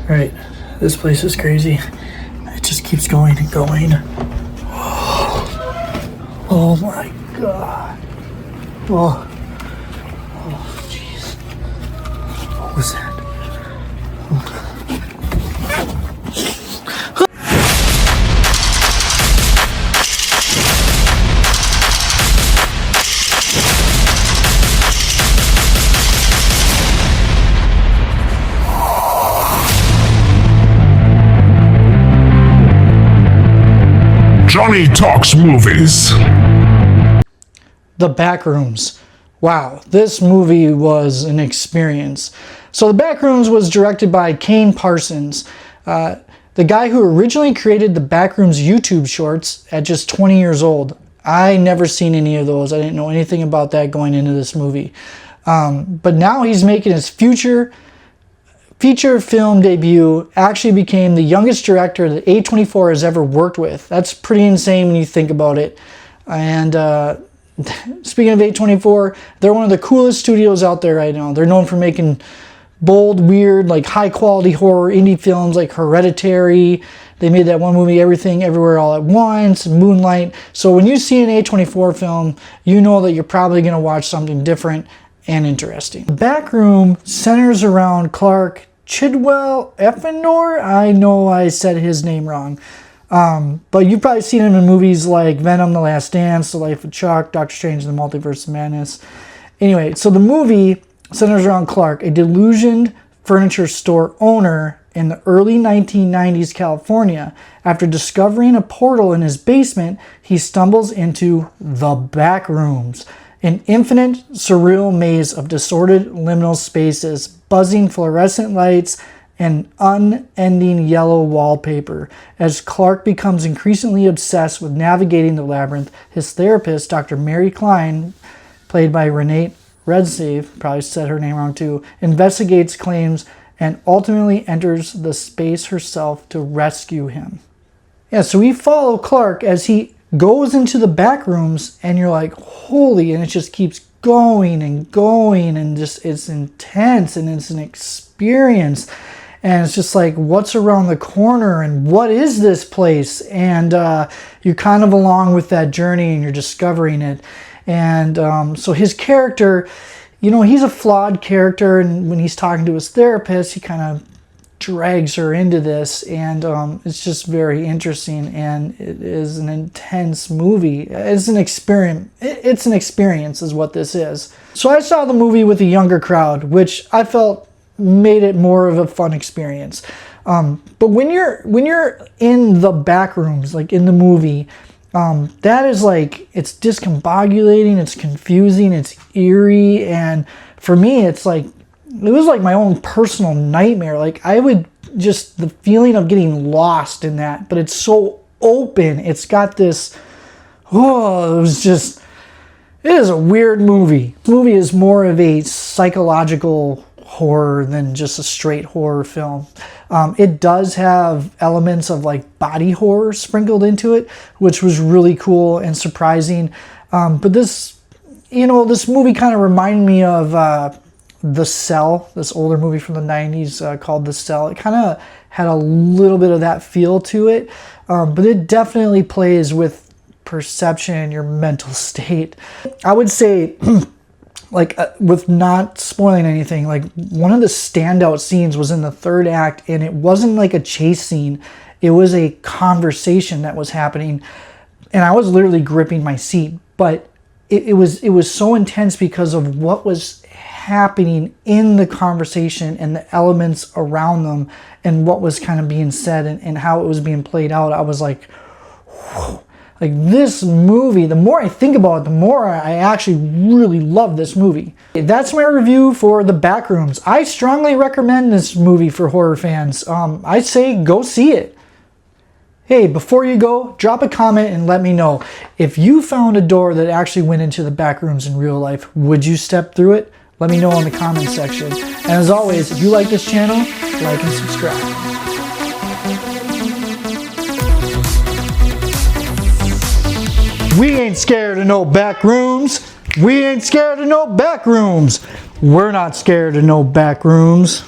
Alright, this place is crazy. It just keeps going and going. Oh my god. Oh, jeez. What was that? Johnny Talks Movies. The Backrooms. Wow, this movie was an experience. So The Backrooms was directed by Kane Parsons, the guy who originally created the Backrooms YouTube shorts at just 20 years old. I never seen any of those. I didn't know anything about that going into this movie. But now he's making his feature film debut. Actually became the youngest director that A24 has ever worked with. That's pretty insane when you think about it. And speaking of A24, they're one of the coolest studios out there right now. They're known for making bold, weird, like high quality horror indie films like Hereditary. They made that one movie, Everything Everywhere All at Once, Moonlight. So when you see an A24 film, you know that you're probably going to watch something different and interesting. The Backroom centers around Clark Chidwell Effendor. I know I said his name wrong. But you've probably seen him in movies like Venom, The Last Dance, The Life of Chuck, Doctor Strange, and the Multiverse of Madness. Anyway, so the movie centers around Clark, a delusioned furniture store owner in the early 1990s California. After discovering a portal in his basement, he stumbles into the Backrooms, an infinite, surreal maze of disordered liminal spaces, buzzing fluorescent lights, and unending yellow wallpaper. As Clark becomes increasingly obsessed with navigating the labyrinth, his therapist, Dr. Mary Klein, played by Renee Redgrave, probably said her name wrong too, investigates claims and ultimately enters the space herself to rescue him. Yeah, so we follow Clark as he goes into the back rooms, and you're like, holy, and it just keeps going and going, and just it's intense and it's an experience. And it's just like, what's around the corner and what is this place? And you're kind of along with that journey and you're discovering it. And so his character, you know, he's a flawed character, and when he's talking to his therapist, he kind of drags her into this, and it's just very interesting, and it is an intense movie. It's an experience. It's an experience is what this is. So I saw the movie with a younger crowd, which I felt made it more of a fun experience. But when you're in the back rooms, like in the movie, that is like, it's discombobulating, it's confusing, it's eerie, and for me, it's like, it was like my own personal nightmare. Like I would just, the feeling of getting lost in that, but it's so open. It's got this, oh, it was just, it is a weird movie. This movie is more of a psychological horror than just a straight horror film. It does have elements of like body horror sprinkled into it, which was really cool and surprising. But this, you know, this movie kind of reminded me of The Cell, this older movie from the 90s called The Cell. It kind of had a little bit of that feel to it, but it definitely plays with perception and your mental state. I would say, like, with not spoiling anything, like one of the standout scenes was in the third act, and it wasn't like a chase scene. It was a conversation that was happening, and I was literally gripping my seat, but it was so intense because of what was happening in the conversation and the elements around them and what was kind of being said and how it was being played out. I was like, whew. Like this movie, the more I think about it, the more I actually really love this movie. That's my review for The Backrooms. I strongly recommend this movie for horror fans. I say go see it. Hey, before you go, drop a comment and let me know. If you found a door that actually went into the backrooms in real life, would you step through it? Let me know in the comments section. And as always, if you like this channel, like and subscribe. We ain't scared of no back rooms. We ain't scared of no back rooms. We're not scared of no back rooms.